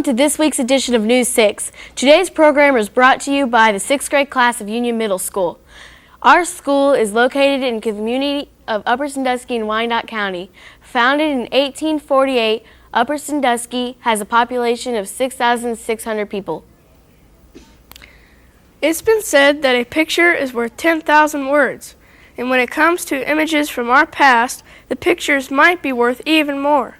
Welcome to this week's edition of News 6. Today's program is brought to you by the 6th grade class of Union Middle School. Our school is located in the community of Upper Sandusky in Wyandotte County. Founded in 1848, Upper Sandusky has a population of 6,600 people. It's been said that a picture is worth 10,000 words, and when it comes to images from our past, the pictures might be worth even more.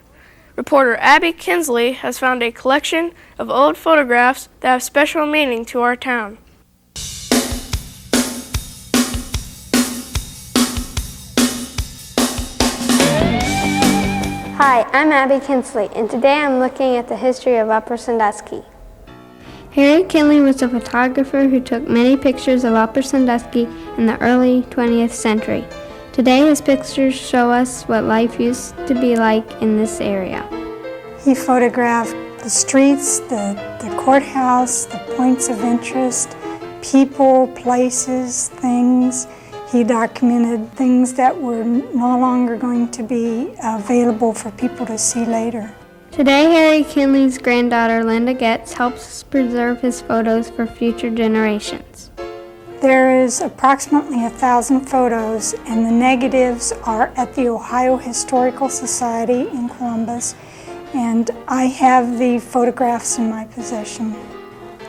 Reporter Abby Kinsley has found a collection of old photographs that have special meaning to our town. Hi, I'm Abby Kinsley, and today I'm looking at the history of Upper Sandusky. Harry Kinley was a photographer who took many pictures of Upper Sandusky in the early 20th century. Today his pictures show us what life used to be like in this area. He photographed the streets, the courthouse, the points of interest, people, places, things. He documented things that were no longer going to be available for people to see later. Today, Harry Kinley's granddaughter, Linda Getz, helps preserve his photos for future generations. There is approximately 1,000 photos, and the negatives are at the Ohio Historical Society in Columbus, and I have the photographs in my possession.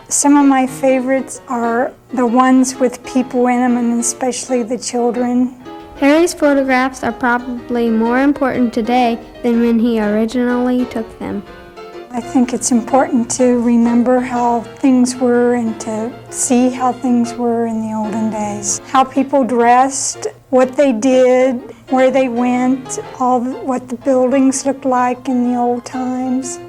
Some of my favorites are the ones with people in them, and especially the children. Harry's photographs are probably more important today than when he originally took them. I think it's important to remember how things were and to see how things were in the olden days. How people dressed, what they did, where they went, what the buildings looked like in the old times.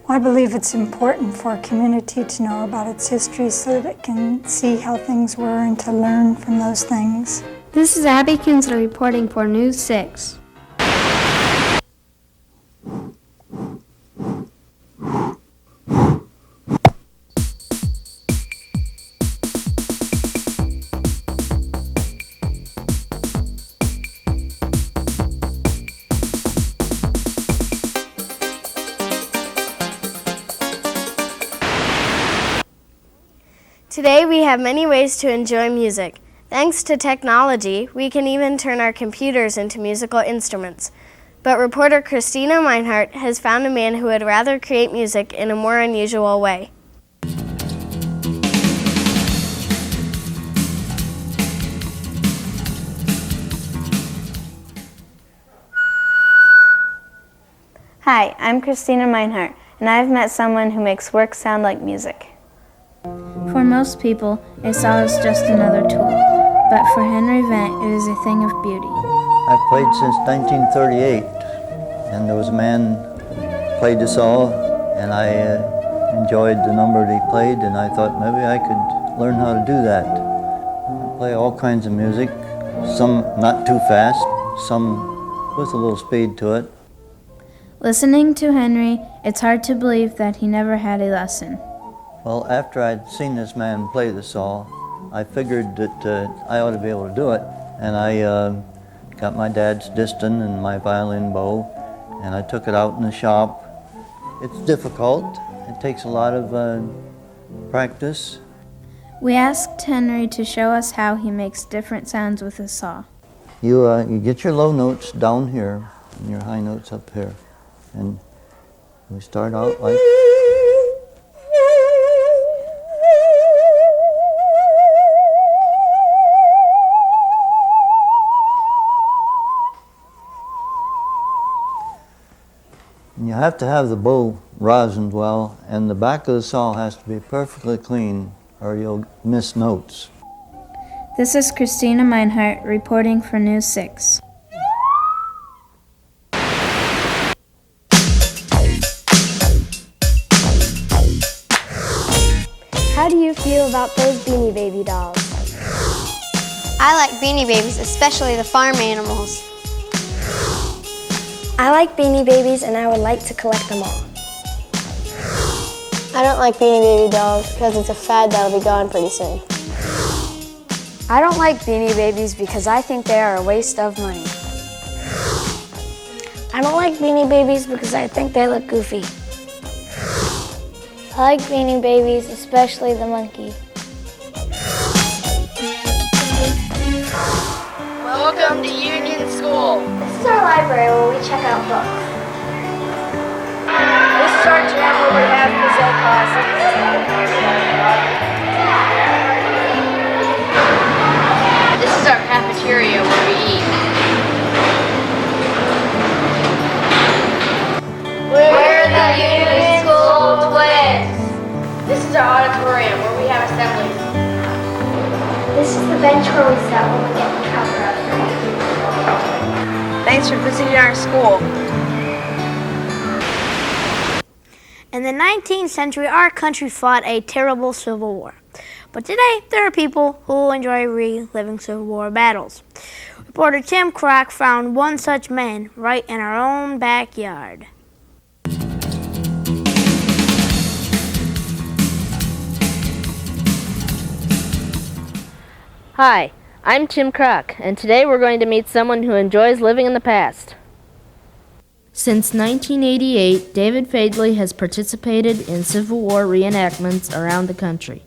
I believe it's important for a community to know about its history so that it can see how things were and to learn from those things. This is Abby Kinsley reporting for News 6. Today we have many ways to enjoy music. Thanks to technology, we can even turn our computers into musical instruments. But reporter Christina Meinhardt has found a man who would rather create music in a more unusual way. Hi, I'm Christina Meinhardt, and I've met someone who makes work sound like music. For most people, a saw is just another tool, but for Henry Vent, it is a thing of beauty. I've played since 1938, and there was a man who played the saw, and I enjoyed the number that he played, and I thought maybe I could learn how to do that. I play all kinds of music, some not too fast, some with a little speed to it. Listening to Henry, it's hard to believe that he never had a lesson. Well, after I'd seen this man play the saw, I figured that I ought to be able to do it. And I got my dad's Diston and my violin bow, and I took it out in the shop. It's difficult. It takes a lot of practice. We asked Henry to show us how he makes different sounds with a saw. You get your low notes down here and your high notes up here. And we start out like... You have to have the bow rosined well, and the back of the saw has to be perfectly clean or you'll miss notes. This is Christina Meinhardt reporting for News 6. How do you feel about those Beanie Baby dolls? I like Beanie Babies, especially the farm animals. I like Beanie Babies and I would like to collect them all. I don't like Beanie Baby dolls because it's a fad that'll be gone pretty soon. I don't like Beanie Babies because I think they are a waste of money. I don't like Beanie Babies because I think they look goofy. I like Beanie Babies, especially the monkey. Welcome to Union School. This is our library where we check out books. This is our gym where we have phys ed classes. This is our cafeteria where we eat. We're the Union School Twins. This is our auditorium where we have assemblies. This is the bench where we sit when we get in trouble out here. Thanks for visiting our school. In the 19th century, our country fought a terrible civil war. But today, there are people who enjoy reliving Civil War battles. Reporter Tim Kroc found one such man right in our own backyard. Hi, I'm Tim Kroc, and today we're going to meet someone who enjoys living in the past. Since 1988, David Fadley has participated in Civil War reenactments around the country.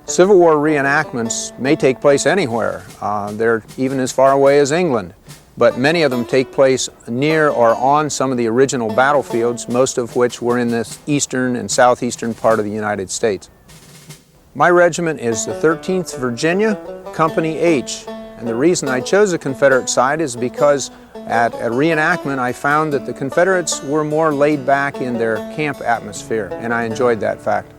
Civil War reenactments may take place anywhere. They're even as far away as England, but many of them take place near or on some of the original battlefields, most of which were in this eastern and southeastern part of the United States. My regiment is the 13th Virginia, Company H, and the reason I chose the Confederate side is because at a reenactment I found that the Confederates were more laid back in their camp atmosphere, and I enjoyed that fact.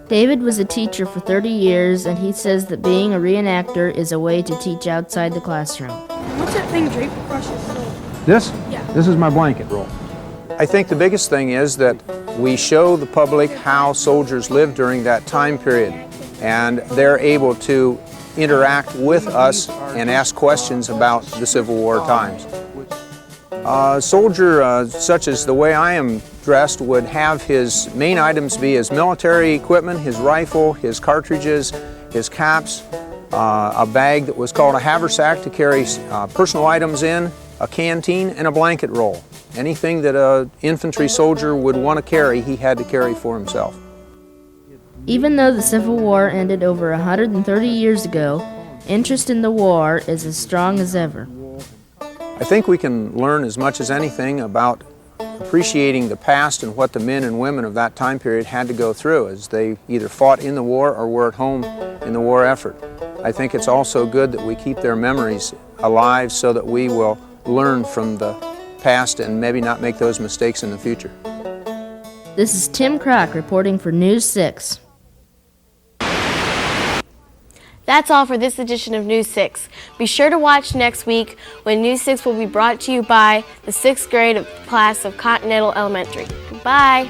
David was a teacher for 30 years, and he says that being a reenactor is a way to teach outside the classroom. What's that thing draped across your soul? This? Yeah. This is my blanket roll. I think the biggest thing is that we show the public how soldiers lived during that time period, and they're able to interact with us and ask questions about the Civil War times. A soldier such as the way I am dressed would have his main items be his military equipment, his rifle, his cartridges, his caps, a bag that was called a haversack to carry personal items in, a canteen, and a blanket roll. Anything that an infantry soldier would want to carry, he had to carry for himself. Even though the Civil War ended over 130 years ago, interest in the war is as strong as ever. I think we can learn as much as anything about appreciating the past and what the men and women of that time period had to go through as they either fought in the war or were at home in the war effort. I think it's also good that we keep their memories alive so that we will learn from the past and maybe not make those mistakes in the future. This is Tim Kroc reporting for News 6. That's all for this edition of News 6. Be sure to watch next week when News 6 will be brought to you by the 6th grade class of Continental Elementary. Goodbye.